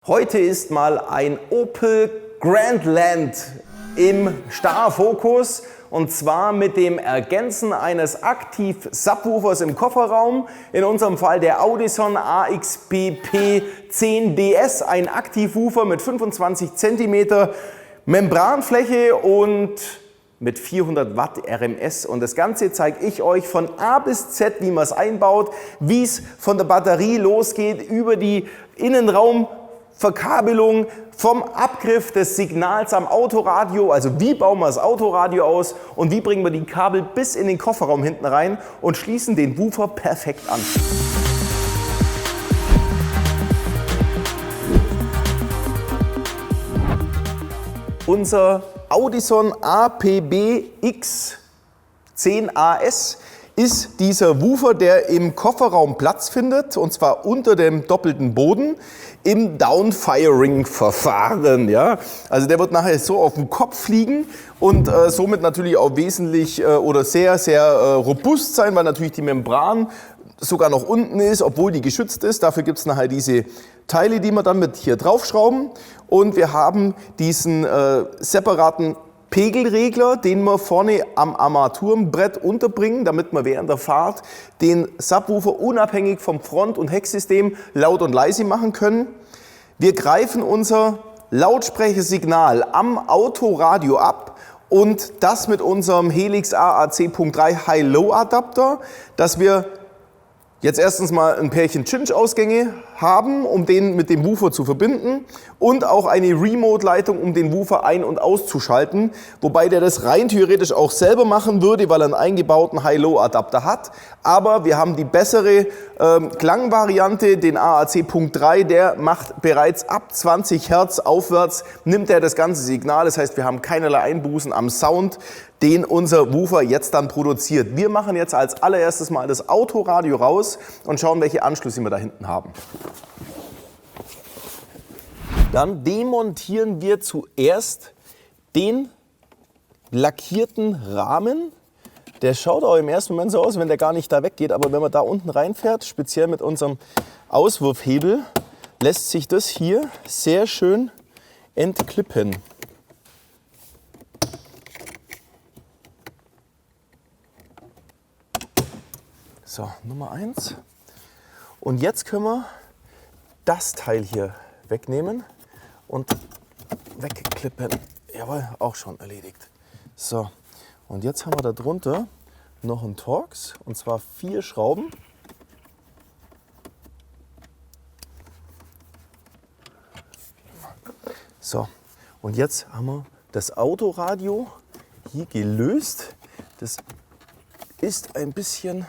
Heute ist mal ein Opel Grandland im Starfokus und zwar mit dem Ergänzen eines Aktiv-Subwoofers im Kofferraum. In unserem Fall der Audison AXBP 10DS, ein Aktivwoofer mit 25 cm Membranfläche und mit 400 Watt RMS, und das Ganze zeige ich euch von A bis Z, wie man es einbaut, wie es von der Batterie losgeht, über die Innenraumverkabelung, vom Abgriff des Signals am Autoradio, also wie bauen wir das Autoradio aus und wie bringen wir die Kabel bis in den Kofferraum hinten rein und schließen den Woofer perfekt an. Unser Audison APB-X 10AS ist dieser Woofer, der im Kofferraum Platz findet, und zwar unter dem doppelten Boden im Downfiring-Verfahren. Ja? Also der wird nachher so auf den Kopf fliegen und somit natürlich auch wesentlich oder sehr, sehr robust sein, weil natürlich die Membran sogar noch unten ist, obwohl die geschützt ist. Dafür gibt es nachher diese Teile, die wir dann mit hier draufschrauben. Und wir haben diesen separaten Pegelregler, den wir vorne am Armaturenbrett unterbringen, damit wir während der Fahrt den Subwoofer unabhängig vom Front- und Hecksystem laut und leise machen können. Wir greifen unser Lautsprechersignal am Autoradio ab und das mit unserem Helix AAC.3 High-Low-Adapter, dass wir jetzt erstens mal ein Pärchen Cinch-Ausgänge haben, um den mit dem Woofer zu verbinden, und auch eine Remote-Leitung, um den Woofer ein- und auszuschalten, wobei der das rein theoretisch auch selber machen würde, weil er einen eingebauten High-Low-Adapter hat. Aber wir haben die bessere Klangvariante, den AAC.3, der macht bereits ab 20 Hertz aufwärts, nimmt er das ganze Signal. Das heißt, wir haben keinerlei Einbußen am Sound, den unser Woofer jetzt dann produziert. Wir machen jetzt als allererstes mal das Autoradio raus und schauen, welche Anschlüsse wir da hinten haben. Dann demontieren wir zuerst den lackierten Rahmen. Der schaut auch im ersten Moment so aus, wenn der gar nicht da weggeht, aber wenn man da unten reinfährt, speziell mit unserem Auswurfhebel, lässt sich das hier sehr schön entklippen. So, Nummer 1. Und jetzt können wir das Teil hier wegnehmen und wegklippen. Jawohl, auch schon erledigt. So, und jetzt haben wir da drunter noch einen Torx, und zwar 4 Schrauben. So, und jetzt haben wir das Autoradio hier gelöst. Das ist ein bisschen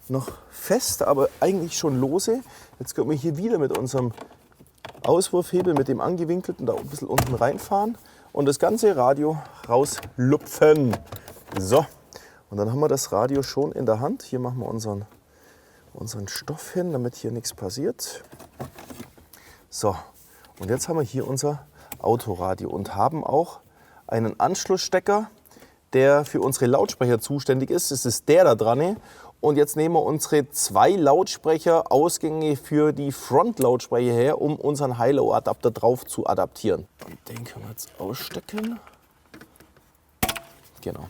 noch fest, aber eigentlich schon lose. Jetzt können wir hier wieder mit unserem Auswurfhebel, mit dem angewinkelten, da ein bisschen unten reinfahren und das ganze Radio rauslupfen. So, und dann haben wir das Radio schon in der Hand. Hier machen wir unseren Stoff hin, damit hier nichts passiert. So, und jetzt haben wir hier unser Autoradio und haben auch einen Anschlussstecker, der für unsere Lautsprecher zuständig ist. Das ist der da dran. Und jetzt nehmen wir unsere 2 Lautsprecherausgänge für die Front-Lautsprecher her, um unseren High-Low-Adapter drauf zu adaptieren. Und den können wir jetzt ausstecken. Genau.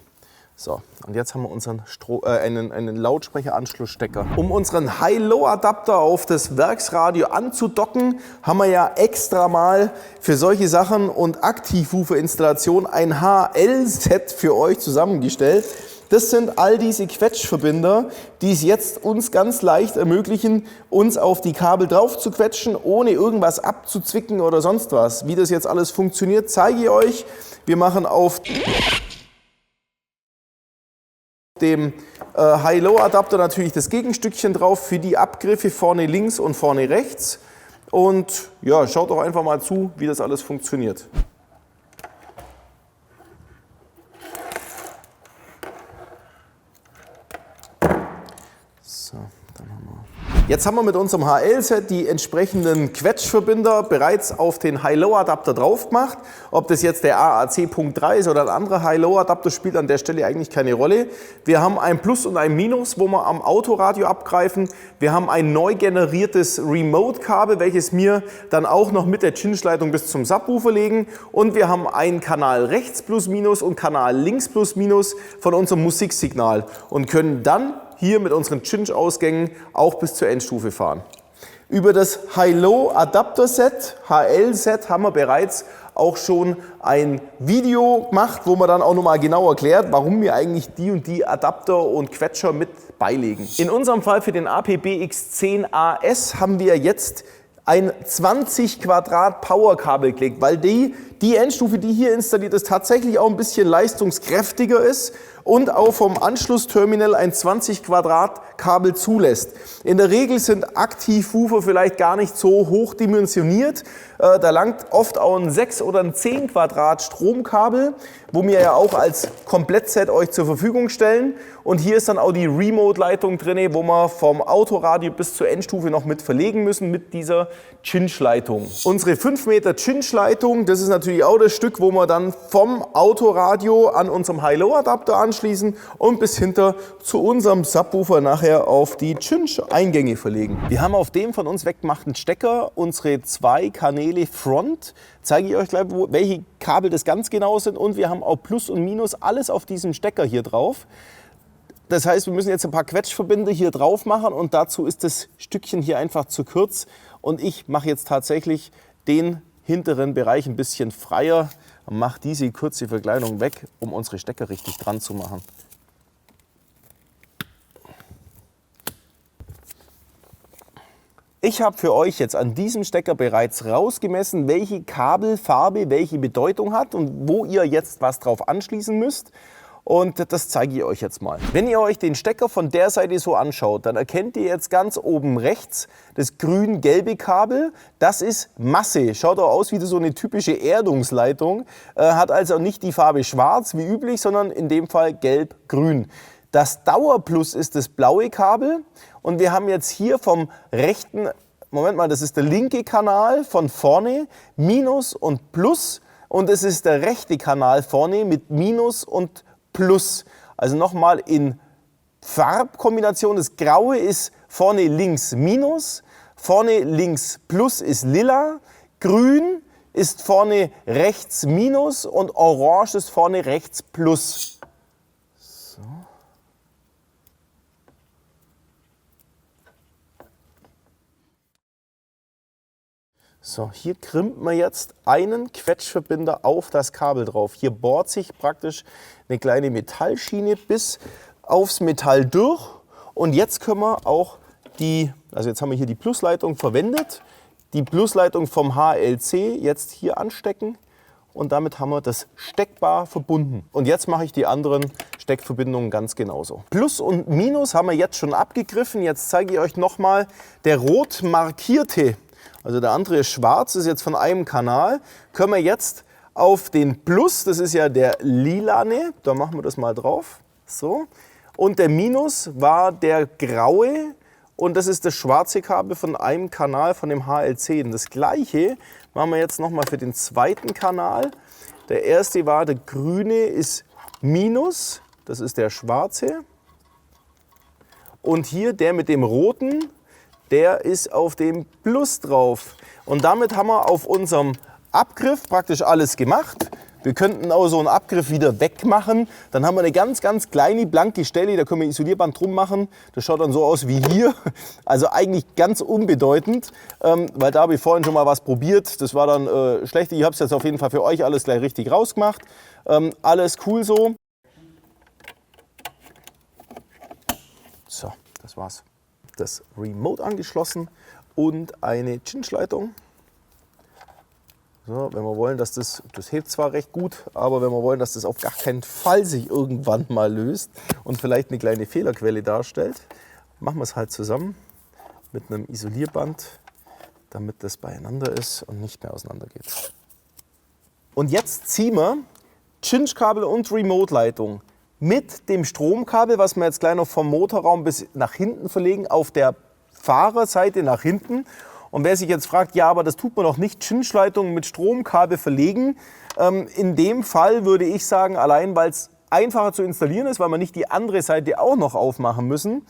So, und jetzt haben wir unseren einen Lautsprecheranschlussstecker. Um unseren High-Low-Adapter auf das Werksradio anzudocken, haben wir ja extra mal für solche Sachen und Aktivwoofer-Installation ein HL-Set für euch zusammengestellt. Das sind all diese Quetschverbinder, die es jetzt uns ganz leicht ermöglichen, uns auf die Kabel drauf zu quetschen, ohne irgendwas abzuzwicken oder sonst was. Wie das jetzt alles funktioniert, zeige ich euch. Wir machen auf dem High-Low-Adapter natürlich das Gegenstückchen drauf für die Abgriffe vorne links und vorne rechts. Und ja, schaut doch einfach mal zu, wie das alles funktioniert. So, dann haben wir Jetzt haben wir mit unserem HL-Set die entsprechenden Quetschverbinder bereits auf den High-Low-Adapter drauf gemacht. Ob das jetzt der AAC.3 ist oder ein anderer High-Low-Adapter, spielt an der Stelle eigentlich keine Rolle. Wir haben ein Plus und ein Minus, wo wir am Autoradio abgreifen. Wir haben ein neu generiertes Remote-Kabel, welches wir dann auch noch mit der Cinch-Leitung bis zum Subwoofer legen. Und wir haben einen Kanal rechts plus minus und Kanal links plus minus von unserem Musiksignal und können dann hier mit unseren Cinch-Ausgängen auch bis zur Endstufe fahren. Über das High-Low-Adapter-Set, HL-Set, haben wir bereits auch schon ein Video gemacht, wo man dann auch nochmal genau erklärt, warum wir eigentlich die und die Adapter und Quetscher mit beilegen. In unserem Fall für den APB-X10AS haben wir jetzt ein 20 Quadrat Powerkabel gelegt, weil die Endstufe, die hier installiert ist, tatsächlich auch ein bisschen leistungskräftiger ist und auch vom Anschlussterminal ein 20 Quadrat Kabel zulässt. In der Regel sind Aktivwoofer vielleicht gar nicht so hoch dimensioniert. Da langt oft auch ein 6 oder ein 10 Quadrat Stromkabel, wo wir ja auch als Komplettset euch zur Verfügung stellen. Und hier ist dann auch die Remote-Leitung drin, wo wir vom Autoradio bis zur Endstufe noch mit verlegen müssen mit dieser Cinch-Leitung. Unsere 5 Meter Cinch-Leitung, das ist natürlich auch das Stück, wo wir dann vom Autoradio an unserem High-Low-Adapter anschließen und bis hinter zu unserem Subwoofer nachher auf die Cinch-Eingänge verlegen. Wir haben auf dem von uns weggemachten Stecker unsere 2 Kanäle Front. Zeige ich euch gleich, welche Kabel das ganz genau sind, und wir haben auch Plus und Minus alles auf diesem Stecker hier drauf. Das heißt, wir müssen jetzt ein paar Quetschverbinder hier drauf machen und dazu ist das Stückchen hier einfach zu kurz. Und ich mache jetzt tatsächlich den hinteren Bereich ein bisschen freier und mache diese kurze Verkleidung weg, um unsere Stecker richtig dran zu machen. Ich habe für euch jetzt an diesem Stecker bereits rausgemessen, welche Kabelfarbe welche Bedeutung hat und wo ihr jetzt was drauf anschließen müsst. Und das zeige ich euch jetzt mal. Wenn ihr euch den Stecker von der Seite so anschaut, dann erkennt ihr jetzt ganz oben rechts das grün-gelbe Kabel. Das ist Masse. Schaut auch aus wie so eine typische Erdungsleitung. Hat also nicht die Farbe schwarz wie üblich, sondern in dem Fall gelb-grün. Das Dauerplus ist das blaue Kabel. Und wir haben jetzt hier vom rechten, Moment mal, das ist der linke Kanal von vorne, Minus und Plus. Und es ist der rechte Kanal vorne mit Minus und Plus. Also nochmal in Farbkombination. Das Graue ist vorne links Minus, vorne links Plus ist lila, Grün ist vorne rechts Minus und Orange ist vorne rechts Plus. So. So, hier krimmt man jetzt einen Quetschverbinder auf das Kabel drauf. Hier bohrt sich praktisch eine kleine Metallschiene bis aufs Metall durch. Und jetzt können wir auch also jetzt haben wir hier die Plusleitung verwendet, die Plusleitung vom HLC jetzt hier anstecken. Und damit haben wir das steckbar verbunden. Und jetzt mache ich die anderen Steckverbindungen ganz genauso. Plus und Minus haben wir jetzt schon abgegriffen. Jetzt zeige ich euch nochmal der rot markierte. Also der andere ist schwarz, ist jetzt von einem Kanal. Können wir jetzt auf den Plus, das ist ja der lilane, da machen wir das mal drauf. So. Und der Minus war der graue und das ist das schwarze Kabel von einem Kanal von dem HLC. Und das gleiche machen wir jetzt nochmal für den zweiten Kanal. Der erste war der grüne, ist Minus, das ist der schwarze. Und hier der mit dem roten, der ist auf dem Plus drauf. Und damit haben wir auf unserem Abgriff praktisch alles gemacht. Wir könnten auch so einen Abgriff wieder wegmachen. Dann haben wir eine ganz, ganz kleine blanke Stelle, da können wir Isolierband drum machen. Das schaut dann so aus wie hier. Also eigentlich ganz unbedeutend, weil da habe ich vorhin schon mal was probiert. Das war dann schlecht. Ich habe es jetzt auf jeden Fall für euch alles gleich richtig rausgemacht. Alles cool so. So, das war's. Das Remote angeschlossen und eine Cinch-Leitung. So, wenn wir wollen, dass das hebt zwar recht gut, aber wenn wir wollen, dass das auf gar keinen Fall sich irgendwann mal löst und vielleicht eine kleine Fehlerquelle darstellt, machen wir es halt zusammen mit einem Isolierband, damit das beieinander ist und nicht mehr auseinander geht. Und jetzt ziehen wir Cinch-Kabel und Remote-Leitung mit dem Stromkabel, was wir jetzt gleich noch vom Motorraum bis nach hinten verlegen, auf der Fahrerseite nach hinten. Und wer sich jetzt fragt, ja, aber das tut man doch nicht, Cinch-Leitungen mit Stromkabel verlegen. In dem Fall würde ich sagen, allein weil es einfacher zu installieren ist, weil wir nicht die andere Seite auch noch aufmachen müssen.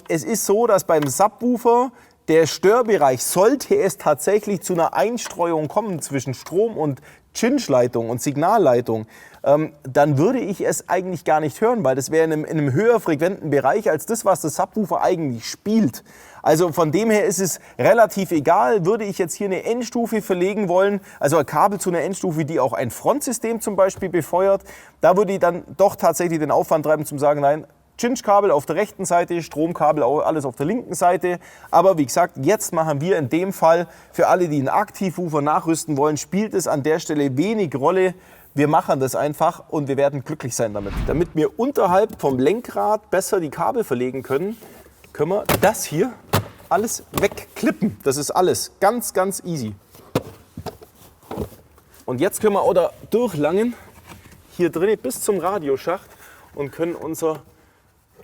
Es ist so, dass beim Subwoofer der Störbereich, sollte es tatsächlich zu einer Einstreuung kommen zwischen Strom- und Cinch-Leitung und Signalleitung, dann würde ich es eigentlich gar nicht hören, weil das wäre in einem höher frequenten Bereich als das, was der Subwoofer eigentlich spielt. Also von dem her ist es relativ egal, würde ich jetzt hier eine Endstufe verlegen wollen, also ein Kabel zu einer Endstufe, die auch ein Frontsystem zum Beispiel befeuert, da würde ich dann doch tatsächlich den Aufwand treiben, zum sagen, nein, Cinch-Kabel auf der rechten Seite, Stromkabel alles auf der linken Seite. Aber wie gesagt, jetzt machen wir in dem Fall, für alle, die einen Aktivwoofer nachrüsten wollen, spielt es an der Stelle wenig Rolle. Wir machen das einfach und wir werden glücklich sein damit. Damit wir unterhalb vom Lenkrad besser die Kabel verlegen können, können wir das hier alles wegklippen. Das ist alles ganz, ganz easy. Und jetzt können wir auch da durchlangen, hier drin bis zum Radioschacht und können unser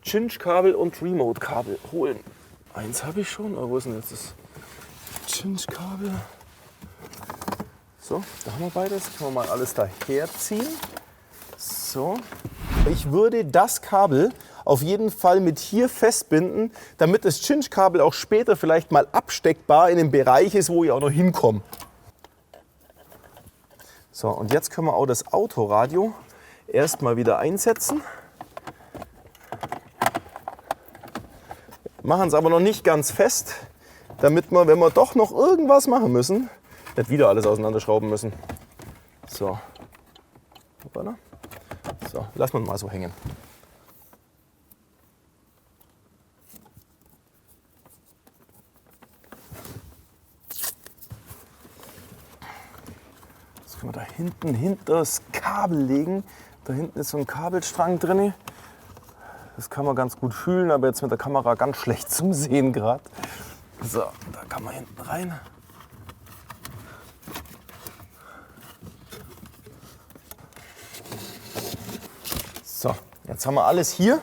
Cinch-Kabel und Remote-Kabel holen. Eins habe ich schon, aber wo ist denn jetzt das Cinch-Kabel? So, da haben wir beides. Können wir mal alles daher ziehen. So. Ich würde das Kabel auf jeden Fall mit hier festbinden, damit das Cinch-Kabel auch später vielleicht mal absteckbar in dem Bereich ist, wo ich auch noch hinkomme. So, und jetzt können wir auch das Autoradio erstmal wieder einsetzen. Machen es aber noch nicht ganz fest, damit wir, wenn wir doch noch irgendwas machen müssen, nicht wieder alles auseinanderschrauben müssen. So, so, lassen wir mal so hängen. Das können wir da hinten hinter das Kabel legen. Da hinten ist so ein Kabelstrang drin. Das kann man ganz gut fühlen, aber jetzt mit der Kamera ganz schlecht zum Sehen gerade. So, da kann man hinten rein. So, jetzt haben wir alles hier.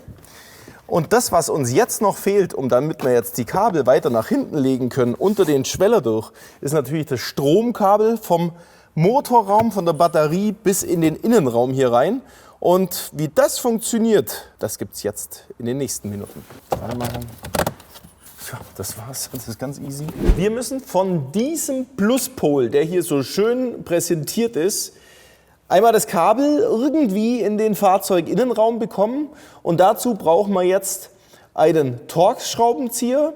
Und das, was uns jetzt noch fehlt, damit wir jetzt die Kabel weiter nach hinten legen können, unter den Schweller durch, ist natürlich das Stromkabel vom Motorraum, von der Batterie bis in den Innenraum hier rein. Und wie das funktioniert, das gibt es jetzt in den nächsten Minuten. Ja, das war's, das ist ganz easy. Wir müssen von diesem Pluspol, der hier so schön präsentiert ist, einmal das Kabel irgendwie in den Fahrzeuginnenraum bekommen. Und dazu brauchen wir jetzt einen Torx-Schraubenzieher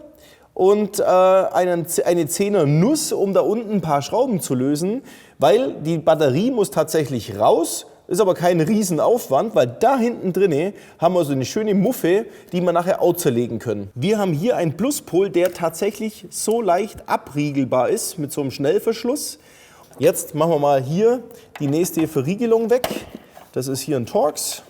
und eine 10er Nuss, um da unten ein paar Schrauben zu lösen, weil die Batterie muss tatsächlich raus. Ist aber kein Riesenaufwand, weil da hinten drinne haben wir so eine schöne Muffe, die wir nachher auch zerlegen können. Wir haben hier einen Pluspol, der tatsächlich so leicht abriegelbar ist mit so einem Schnellverschluss. Jetzt machen wir mal hier die nächste Verriegelung weg. Das ist hier ein Torx.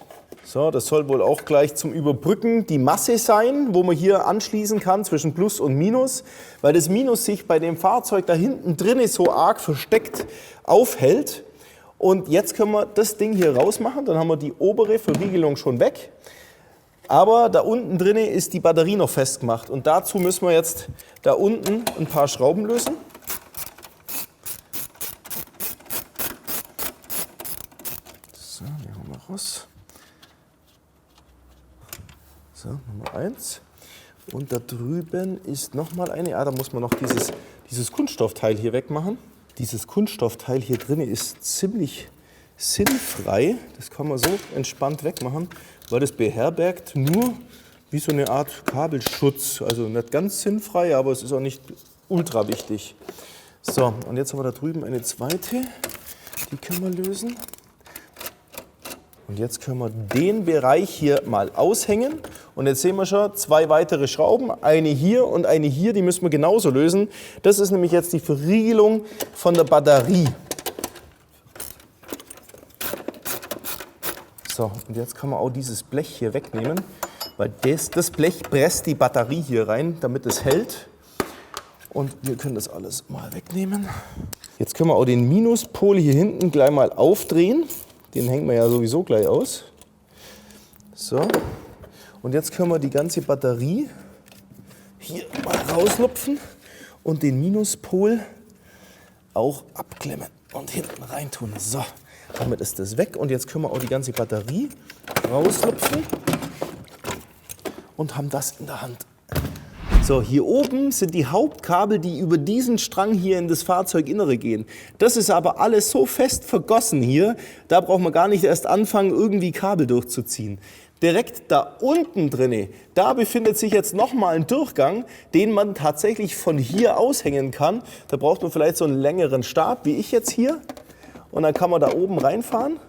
So, das soll wohl auch gleich zum Überbrücken die Masse sein, wo man hier anschließen kann zwischen Plus und Minus, weil das Minus sich bei dem Fahrzeug da hinten drinne so arg versteckt aufhält. Und jetzt können wir das Ding hier rausmachen, dann haben wir die obere Verriegelung schon weg. Aber da unten drin ist die Batterie noch festgemacht und dazu müssen wir jetzt da unten ein paar Schrauben lösen. So, die haben wir raus. So, Nummer 1. Und da drüben ist nochmal eine, da muss man noch dieses Kunststoffteil hier wegmachen. Dieses Kunststoffteil hier drin ist ziemlich sinnfrei. Das kann man so entspannt wegmachen, weil das beherbergt nur wie so eine Art Kabelschutz. Also nicht ganz sinnfrei, aber es ist auch nicht ultra wichtig. So, und jetzt haben wir da drüben eine zweite. Die können wir lösen. Und jetzt können wir den Bereich hier mal aushängen. Und jetzt sehen wir schon 2 weitere Schrauben, eine hier und eine hier, die müssen wir genauso lösen. Das ist nämlich jetzt die Verriegelung von der Batterie. So, und jetzt kann man auch dieses Blech hier wegnehmen, weil das Blech presst die Batterie hier rein, damit es hält. Und wir können das alles mal wegnehmen. Jetzt können wir auch den Minuspol hier hinten gleich mal aufdrehen. Den hängen wir ja sowieso gleich aus. So. Und jetzt können wir die ganze Batterie hier mal rauslupfen und den Minuspol auch abklemmen und hinten reintun. So, damit ist das weg und jetzt können wir auch die ganze Batterie rauslupfen und haben das in der Hand. So, hier oben sind die Hauptkabel, die über diesen Strang hier in das Fahrzeuginnere gehen. Das ist aber alles so fest vergossen hier, da braucht man gar nicht erst anfangen, irgendwie Kabel durchzuziehen. Direkt da unten drinne, da befindet sich jetzt nochmal ein Durchgang, den man tatsächlich von hier aushängen kann. Da braucht man vielleicht so einen längeren Stab, wie ich jetzt hier. Und dann kann man da oben reinfahren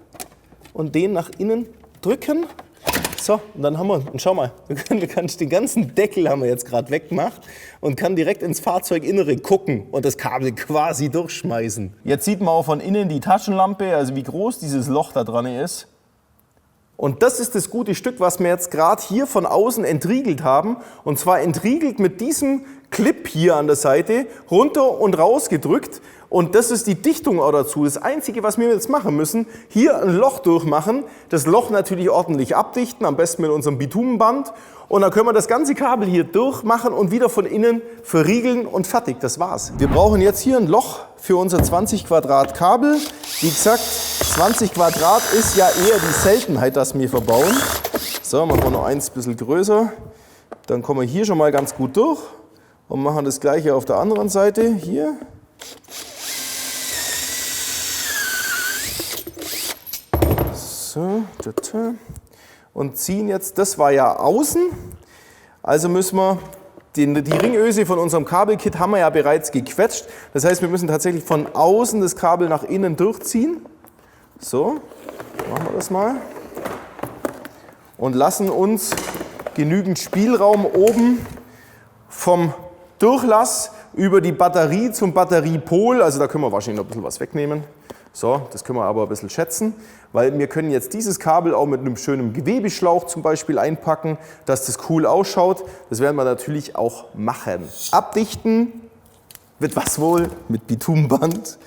und den nach innen drücken. So, und dann haben wir, und schau mal, wir können den ganzen Deckel haben wir jetzt gerade weggemacht und kann direkt ins Fahrzeuginnere gucken und das Kabel quasi durchschmeißen. Jetzt sieht man auch von innen die Taschenlampe, also wie groß dieses Loch da dran ist. Und das ist das gute Stück, was wir jetzt gerade hier von außen entriegelt haben. Und zwar entriegelt mit diesem Clip hier an der Seite, runter und raus gedrückt. Und das ist die Dichtung auch dazu. Das Einzige, was wir jetzt machen müssen, hier ein Loch durchmachen, das Loch natürlich ordentlich abdichten, am besten mit unserem Bitumenband. Und dann können wir das ganze Kabel hier durchmachen und wieder von innen verriegeln und fertig, das war's. Wir brauchen jetzt hier ein Loch für unser 20 Quadrat Kabel. Wie gesagt, 20 Quadrat ist ja eher die Seltenheit, dass wir verbauen. So, machen wir noch eins ein bisschen größer. Dann kommen wir hier schon mal ganz gut durch und machen das gleiche auf der anderen Seite hier. So, und ziehen jetzt, das war ja außen, also müssen wir, die Ringöse von unserem Kabelkit haben wir ja bereits gequetscht. Das heißt, wir müssen tatsächlich von außen das Kabel nach innen durchziehen. So, machen wir das mal. Und lassen uns genügend Spielraum oben vom Durchlass über die Batterie zum Batteriepol, also da können wir wahrscheinlich noch ein bisschen was wegnehmen. So, das können wir aber ein bisschen schätzen, weil wir können jetzt dieses Kabel auch mit einem schönen Gewebeschlauch zum Beispiel einpacken, dass das cool ausschaut. Das werden wir natürlich auch machen. Abdichten wird was wohl mit Bitumenband.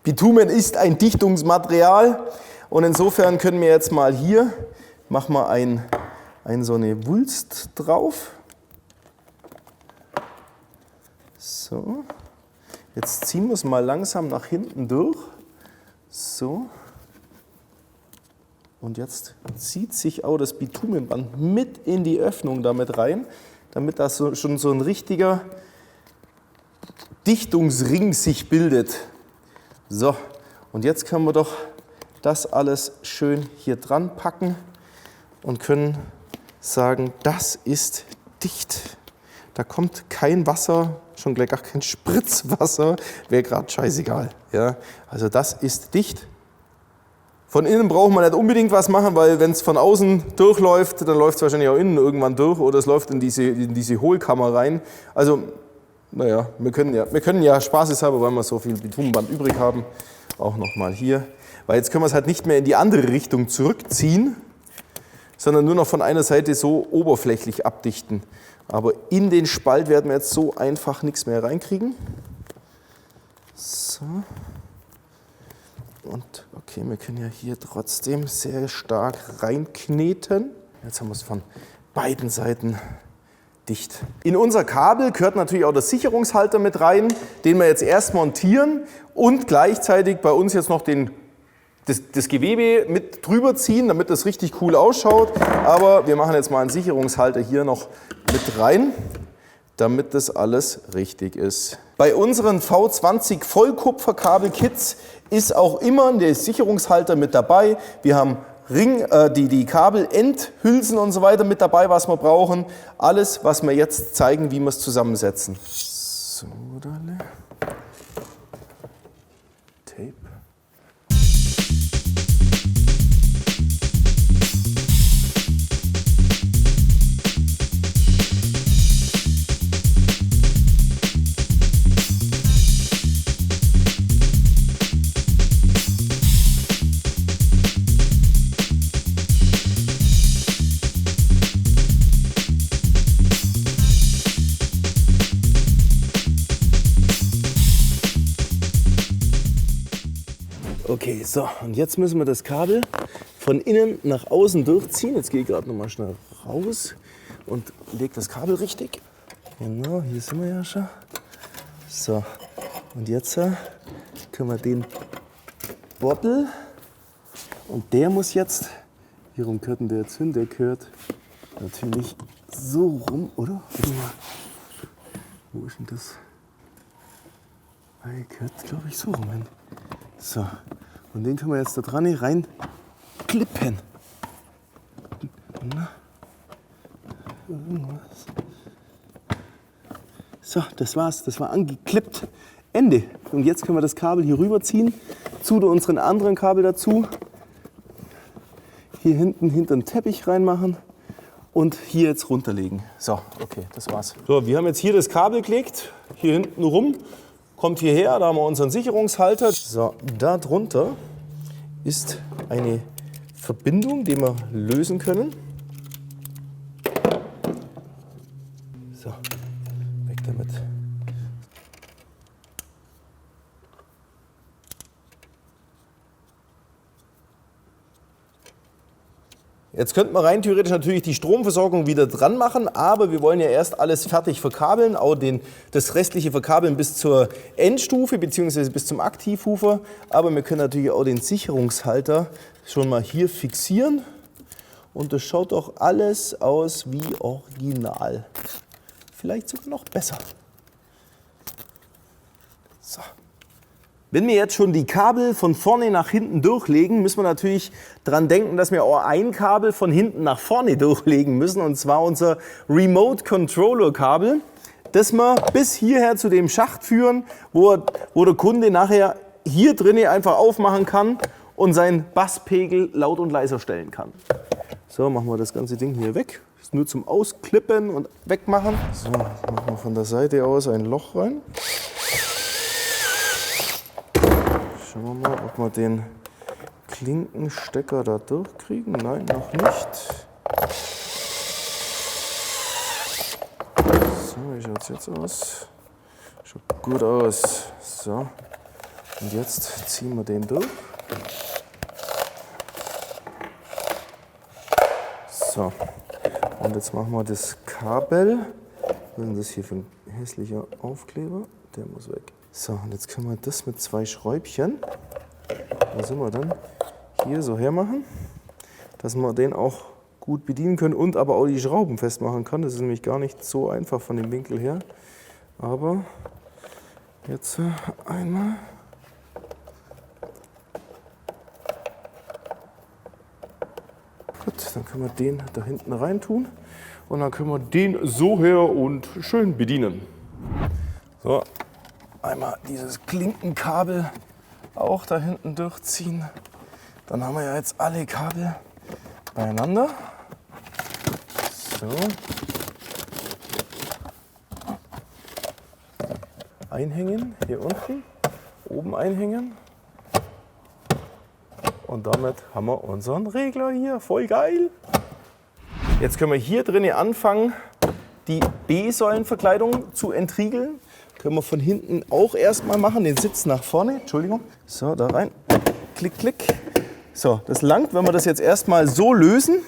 Bitumen ist ein Dichtungsmaterial und insofern können wir jetzt mal hier, machen wir so eine Wulst drauf. So, jetzt ziehen wir es mal langsam nach hinten durch. So. Und jetzt zieht sich auch das Bitumenband mit in die Öffnung damit rein, damit da schon so ein richtiger Dichtungsring sich bildet. So, und jetzt können wir doch das alles schön hier dran packen und können sagen, das ist dicht. Da kommt kein Wasser, schon gleich gar kein Spritzwasser, wäre gerade scheißegal. Ja, also das ist dicht. Von innen braucht man nicht unbedingt was machen, weil wenn es von außen durchläuft, dann läuft es wahrscheinlich auch innen irgendwann durch oder es läuft in diese Hohlkammer rein. Also, naja, wir können ja spaßeshalber, weil wir so viel Bitumenband übrig haben, auch nochmal hier. Weil jetzt können wir es halt nicht mehr in die andere Richtung zurückziehen, sondern nur noch von einer Seite so oberflächlich abdichten. Aber in den Spalt werden wir jetzt so einfach nichts mehr reinkriegen. So. Und okay, wir können ja hier trotzdem sehr stark reinkneten. Jetzt haben wir es von beiden Seiten dicht. In unser Kabel gehört natürlich auch der Sicherungshalter mit rein, den wir jetzt erst montieren und gleichzeitig bei uns jetzt noch das Gewebe mit drüber ziehen, damit das richtig cool ausschaut. Aber wir machen jetzt mal einen Sicherungshalter hier noch mit rein, damit das alles richtig ist. Bei unseren V20 Vollkupferkabelkits ist auch immer der Sicherungshalter mit dabei. Wir haben die Kabelendhülsen und so weiter mit dabei, was wir brauchen. Alles, was wir jetzt zeigen, wie wir es zusammensetzen. So, Dalle. Tape. Okay, so, und jetzt müssen wir das Kabel von innen nach außen durchziehen. Jetzt gehe ich gerade noch mal schnell raus und lege das Kabel richtig. Genau, hier sind wir ja schon. So, und jetzt können wir den Bottle, und der muss jetzt, wie rum gehört denn der jetzt hin? Der gehört natürlich so rum, oder? Warte mal. Wo ist denn das? Der gehört, glaube ich, so rum hin. So, und den können wir jetzt da dran rein klippen. Na, irgendwas. So, das war's. Das war angeklippt. Ende. Und jetzt können wir das Kabel hier rüberziehen, zu unseren anderen Kabel dazu. Hier hinten hinter den Teppich reinmachen und hier jetzt runterlegen. So, okay, das war's. So, wir haben jetzt hier das Kabel gelegt, hier hinten rum. Kommt hierher, da haben wir unseren Sicherungshalter. So, da drunter ist eine Verbindung, die wir lösen können. So, weg damit. Jetzt könnten wir rein theoretisch natürlich die Stromversorgung wieder dran machen, aber wir wollen ja erst alles fertig verkabeln, auch das restliche verkabeln bis zur Endstufe bzw. bis zum Aktivhufer. Aber wir können natürlich auch den Sicherungshalter schon mal hier fixieren und das schaut doch alles aus wie original. Vielleicht sogar noch besser. So. Wenn wir jetzt schon die Kabel von vorne nach hinten durchlegen, müssen wir natürlich daran denken, dass wir auch ein Kabel von hinten nach vorne durchlegen müssen. Und zwar unser Remote Controller Kabel, das wir bis hierher zu dem Schacht führen, wo der Kunde nachher hier drinnen einfach aufmachen kann und seinen Basspegel laut und leiser stellen kann. So, machen wir das ganze Ding hier weg. Das ist nur zum Ausklippen und wegmachen. So, machen wir von der Seite aus ein Loch rein. Schauen wir mal, ob wir den Klinkenstecker da durchkriegen. Nein, noch nicht. So, wie schaut es jetzt aus? Schaut gut aus. So, und jetzt ziehen wir den durch. So, und jetzt machen wir das Kabel. Was ist denn das hier für ein hässlicher Aufkleber? Der muss weg. So, und jetzt können wir das mit 2 Schräubchen, da sind wir dann, hier so hermachen, dass wir den auch gut bedienen können und aber auch die Schrauben festmachen kann. Das ist nämlich gar nicht so einfach von dem Winkel her. Aber jetzt einmal. Gut, dann können wir den da hinten rein tun und dann können wir den so her und schön bedienen. So. Einmal dieses Klinkenkabel auch da hinten durchziehen. Dann haben wir ja jetzt alle Kabel beieinander. So. Einhängen, hier unten, oben einhängen. Und damit haben wir unseren Regler hier. Voll geil! Jetzt können wir hier drinnen anfangen, die B-Säulenverkleidung zu entriegeln. Können wir von hinten auch erstmal machen, den Sitz nach vorne. Entschuldigung. So, da rein. Klick, klick. So, das langt, wenn wir das jetzt erstmal so lösen.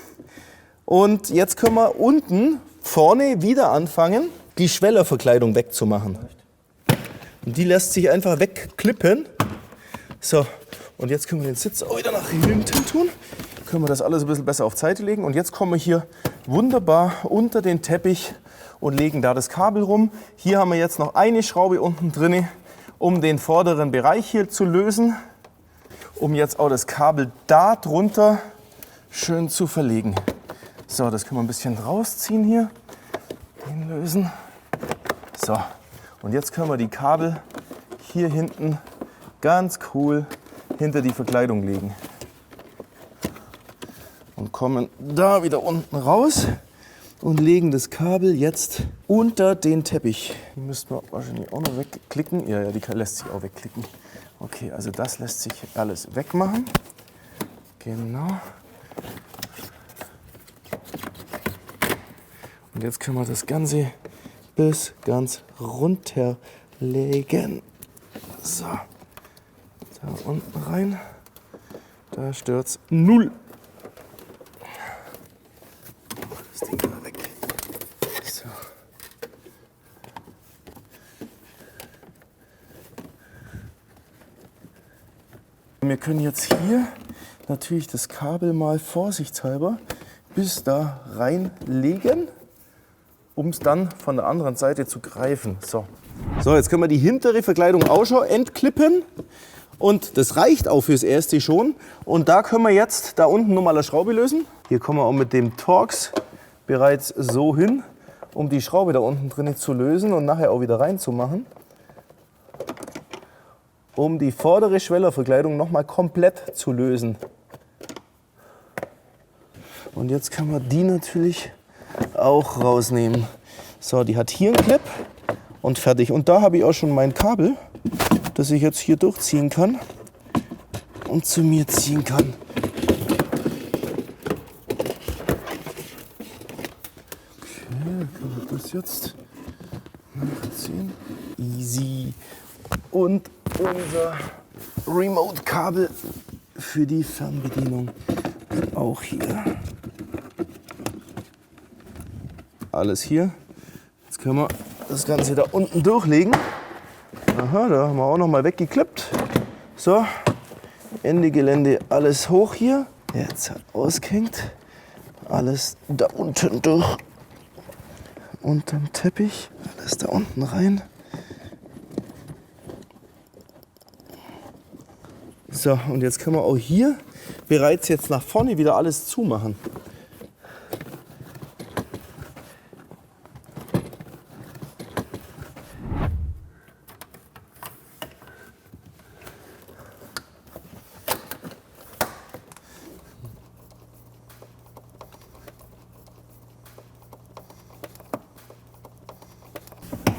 Und jetzt können wir unten vorne wieder anfangen, die Schwellerverkleidung wegzumachen. Und die lässt sich einfach wegklippen. So, und jetzt können wir den Sitz auch wieder nach hinten tun. Können wir das alles ein bisschen besser auf Seite legen. Und jetzt kommen wir hier wunderbar unter den Teppich und legen da das Kabel rum. Hier haben wir jetzt noch eine Schraube unten drin, um den vorderen Bereich hier zu lösen, um jetzt auch das Kabel da drunter schön zu verlegen. So, das können wir ein bisschen rausziehen hier, den lösen. So, und jetzt können wir die Kabel hier hinten ganz cool hinter die Verkleidung legen. Und kommen da wieder unten raus. Und legen das Kabel jetzt unter den Teppich. Die müssten wir wahrscheinlich auch noch wegklicken. Ja, die lässt sich auch wegklicken. Okay, also das lässt sich alles wegmachen. Genau. Und jetzt können wir das Ganze bis ganz runterlegen. So, da unten rein. Da stört's null. Das Ding mal weg. So. Wir können jetzt hier natürlich das Kabel mal vorsichtshalber bis da reinlegen, um es dann von der anderen Seite zu greifen. So, jetzt können wir die hintere Verkleidung auch schon entklippen. Und das reicht auch fürs Erste schon. Und da können wir jetzt da unten nochmal eine Schraube lösen. Hier kommen wir auch mit dem Torx bereits so hin, um die Schraube da unten drin zu lösen und nachher auch wieder reinzumachen. Um die vordere Schwellerverkleidung nochmal komplett zu lösen. Und jetzt kann man die natürlich auch rausnehmen. So, die hat hier einen Clip und fertig. Und da habe ich auch schon mein Kabel, das ich jetzt hier durchziehen kann und zu mir ziehen kann. Okay, dann können wir das jetzt nachziehen. Easy. Und unser Remote-Kabel für die Fernbedienung auch hier. Alles hier. Jetzt können wir das Ganze da unten durchlegen. Aha, da haben wir auch noch mal weggeklippt. So, Ende Gelände, alles hoch hier. Jetzt hat ausgehängt. Alles da unten durch. Unterm Teppich. Alles da unten rein. So, und jetzt können wir auch hier bereits jetzt nach vorne wieder alles zumachen.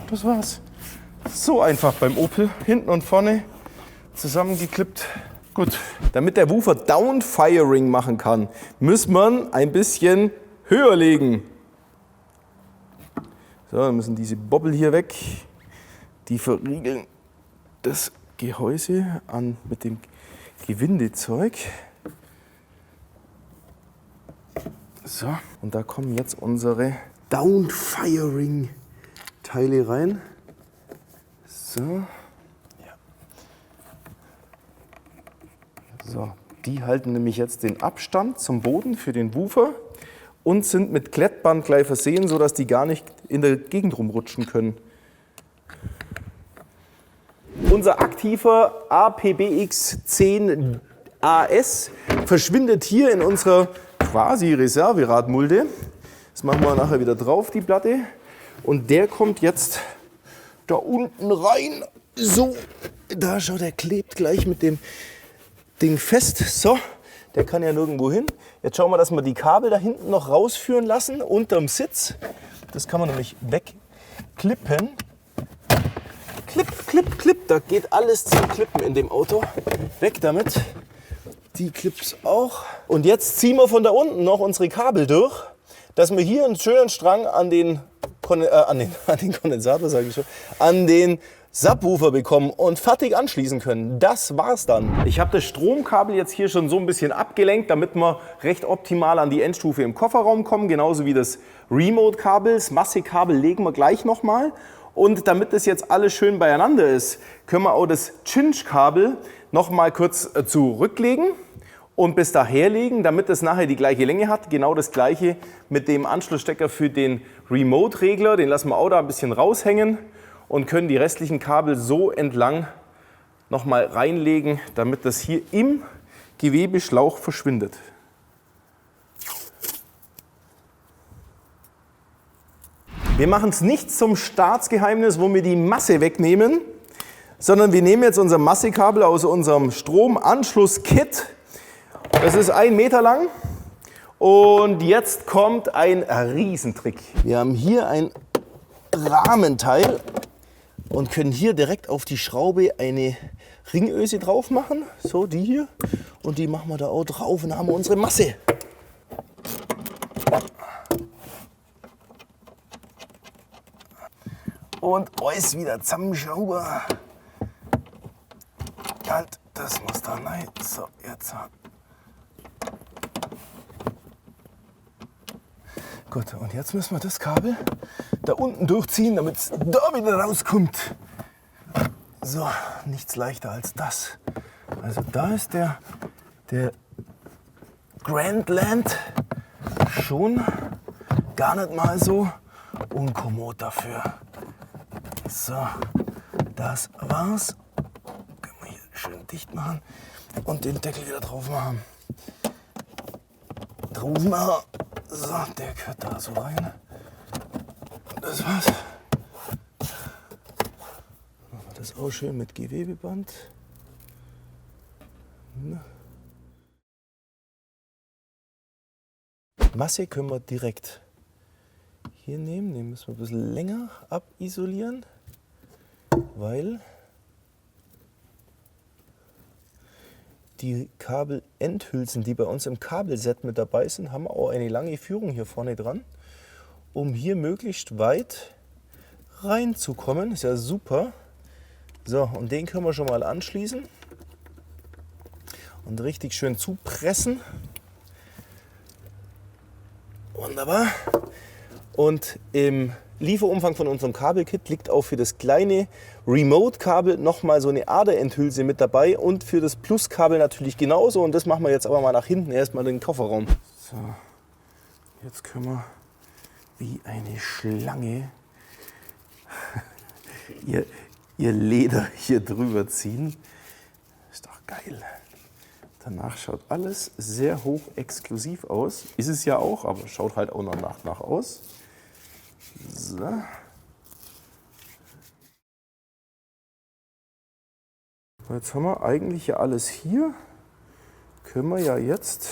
Das war's. So einfach beim Opel, hinten und vorne zusammengeklippt. Gut, damit der Woofer Downfiring machen kann, muss man ein bisschen höher legen. So, dann müssen diese Bobbel hier weg. Die verriegeln das Gehäuse an mit dem Gewindezeug. So, und da kommen jetzt unsere Downfiring-Teile rein. So. So, die halten nämlich jetzt den Abstand zum Boden für den Woofer und sind mit Klettband gleich versehen, sodass die gar nicht in der Gegend rumrutschen können. Unser aktiver APBX10 AS verschwindet hier in unserer quasi Reserveradmulde. Das machen wir nachher wieder drauf, die Platte. Und der kommt jetzt da unten rein. So, da schau, der klebt gleich mit dem Ding fest. So, der kann ja nirgendwo hin. Jetzt schauen wir, dass wir die Kabel da hinten noch rausführen lassen, unterm Sitz. Das kann man nämlich wegklippen. Klipp, klipp, klipp. Da geht alles zum Klippen in dem Auto. Weg damit. Die Clips auch. Und jetzt ziehen wir von da unten noch unsere Kabel durch, dass wir hier einen schönen Strang an den Kondensator, sage ich schon, an den Subwoofer bekommen und fertig anschließen können. Das war's dann. Ich habe das Stromkabel jetzt hier schon so ein bisschen abgelenkt, damit wir recht optimal an die Endstufe im Kofferraum kommen, genauso wie das Remote-Kabel. Das Massekabel legen wir gleich nochmal. Und damit das jetzt alles schön beieinander ist, können wir auch das Cinch-Kabel nochmal kurz zurücklegen und bis daher legen, damit es nachher die gleiche Länge hat. Genau das gleiche mit dem Anschlussstecker für den Remote-Regler. Den lassen wir auch da ein bisschen raushängen und können die restlichen Kabel so entlang nochmal reinlegen, damit das hier im Gewebeschlauch verschwindet. Wir machen es nicht zum Staatsgeheimnis, wo wir die Masse wegnehmen, sondern wir nehmen jetzt unser Massekabel aus unserem Stromanschlusskit. Das ist 1 Meter lang und jetzt kommt ein Riesentrick. Wir haben hier ein Rahmenteil und können hier direkt auf die Schraube eine Ringöse drauf machen. So, die hier. Und die machen wir da auch drauf und dann haben wir unsere Masse. Und alles wieder zusammenschrauben. Halt, das muss da rein. So, jetzt. Gut, und jetzt müssen wir das Kabel da unten durchziehen, damit es da wieder rauskommt. So, nichts leichter als das. Also da ist der Grandland schon gar nicht mal so unkommod dafür. So, das war's. Können wir hier schön dicht machen und den Deckel wieder drauf machen. Drauf machen. So, der gehört da so rein. Und das war's. Machen wir das auch schön mit Gewebeband. Masse können wir direkt hier nehmen. Den müssen wir ein bisschen länger abisolieren, weil die Kabelendhülsen, die bei uns im Kabelset mit dabei sind, haben auch eine lange Führung hier vorne dran, um hier möglichst weit reinzukommen. Ist ja super. So, und den können wir schon mal anschließen und richtig schön zupressen. Wunderbar. Und im Lieferumfang von unserem Kabelkit liegt auch für das kleine Remote-Kabel nochmal so eine Aderenthülse mit dabei und für das Plus-Kabel natürlich genauso. Und das machen wir jetzt aber mal nach hinten, erstmal in den Kofferraum. So, jetzt können wir wie eine Schlange ihr Leder hier drüber ziehen. Ist doch geil. Danach schaut alles sehr hoch exklusiv aus. Ist es ja auch, aber schaut halt auch noch nach aus. So. Jetzt haben wir eigentlich ja alles hier. Können wir ja jetzt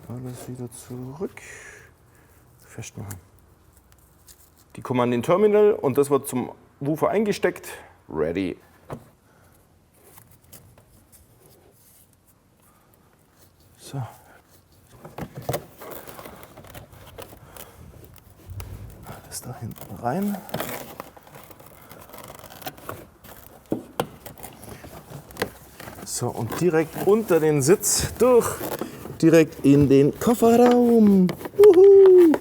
alles wieder zurück festmachen. Die kommen an den Terminal und das wird zum Woofer eingesteckt. Ready. So. Alles da hinten rein. So, und direkt unter den Sitz durch, direkt in den Kofferraum. Uhu.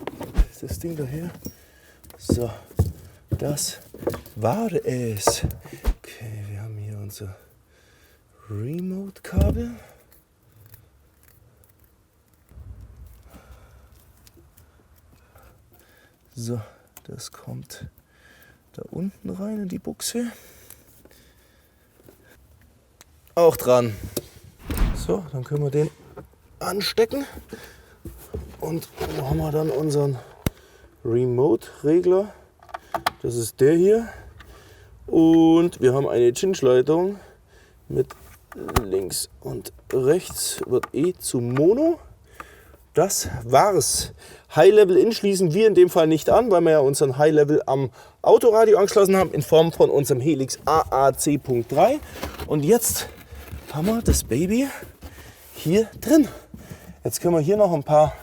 Ist das Ding daher? So, das war es. Okay, wir haben hier unser Remote-Kabel. So, das kommt da unten rein in die Buchse. Auch dran. So, dann können wir den anstecken. Und da haben wir dann unseren Remote-Regler. Das ist der hier. Und wir haben eine Cinch-Leitung mit links und rechts. Wird zu Mono. Das war's. High-Level-In schließen wir in dem Fall nicht an, weil wir ja unseren High-Level am Autoradio angeschlossen haben in Form von unserem Helix AAC.3. Und jetzt haben wir das Baby hier drin. Jetzt können wir hier noch ein paar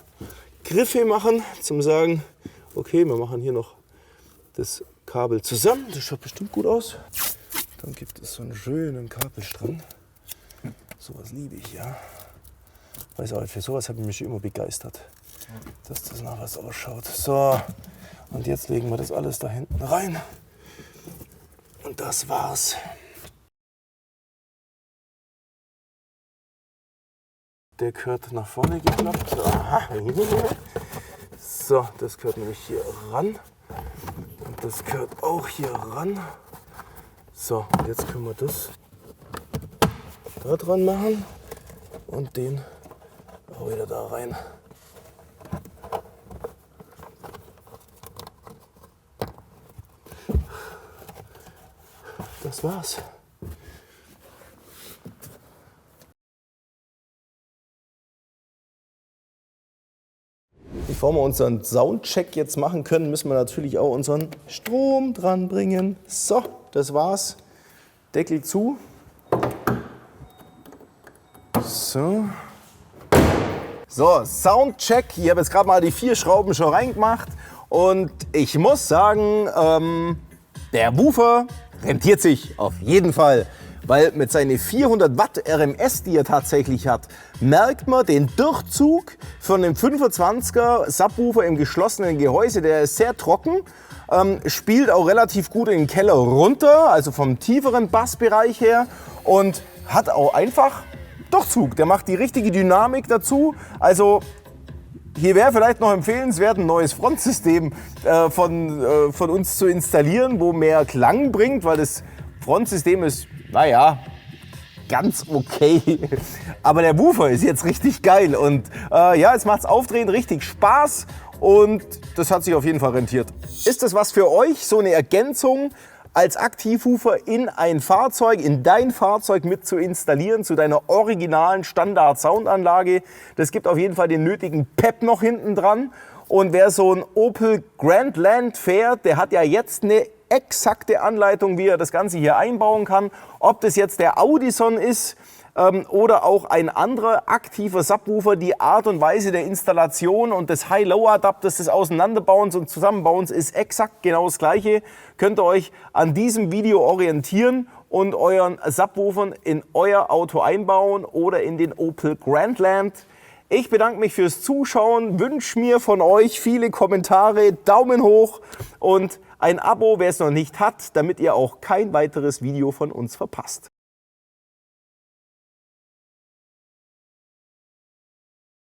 Griffe machen, zum sagen, okay, wir machen hier noch das Kabel zusammen. Das schaut bestimmt gut aus. Dann gibt es so einen schönen Kabelstrang. Sowas liebe ich, ja. Weiß auch, für sowas habe ich mich immer begeistert, dass das nach was ausschaut. So, und jetzt legen wir das alles da hinten rein. Und das war's. Der gehört nach vorne geklappt. Aha. So, das gehört nämlich hier ran. Und das gehört auch hier ran. So, jetzt können wir das da dran machen und den auch wieder da rein. Das war's. Bevor wir unseren Soundcheck jetzt machen können, müssen wir natürlich auch unseren Strom dran bringen. So, das war's. Deckel zu. So. So, Soundcheck. Ich habe jetzt gerade mal die 4 Schrauben schon reingemacht. Und ich muss sagen, der Woofer rentiert sich auf jeden Fall. weil mit seinen 400 Watt RMS, die er tatsächlich hat, merkt man den Durchzug von dem 25er Subwoofer im geschlossenen Gehäuse. Der ist sehr trocken, spielt auch relativ gut in den Keller runter, also vom tieferen Bassbereich her, und hat auch einfach Durchzug. Der macht die richtige Dynamik dazu. Also hier wäre vielleicht noch empfehlenswert, ein neues Frontsystem von uns zu installieren, wo mehr Klang bringt, weil das Frontsystem ist, naja, ganz okay. Aber der Woofer ist jetzt richtig geil und ja, es macht's Aufdrehen richtig Spaß und das hat sich auf jeden Fall rentiert. Ist das was für euch, so eine Ergänzung als Aktivwoofer in ein Fahrzeug, in dein Fahrzeug mit zu installieren, zu deiner originalen Standard-Soundanlage? Das gibt auf jeden Fall den nötigen Pep noch hinten dran. Und wer so ein Opel Grandland fährt, der hat ja jetzt eine exakte Anleitung, wie er das Ganze hier einbauen kann. Ob das jetzt der Audison ist oder auch ein anderer aktiver Subwoofer, die Art und Weise der Installation und des High-Low-Adapters, des Auseinanderbauens und Zusammenbauens ist exakt genau das Gleiche. Könnt ihr euch an diesem Video orientieren und euren Subwoofern in euer Auto einbauen oder in den Opel Grandland. Ich bedanke mich fürs Zuschauen, wünsche mir von euch viele Kommentare, Daumen hoch und ein Abo, wer es noch nicht hat, damit ihr auch kein weiteres Video von uns verpasst.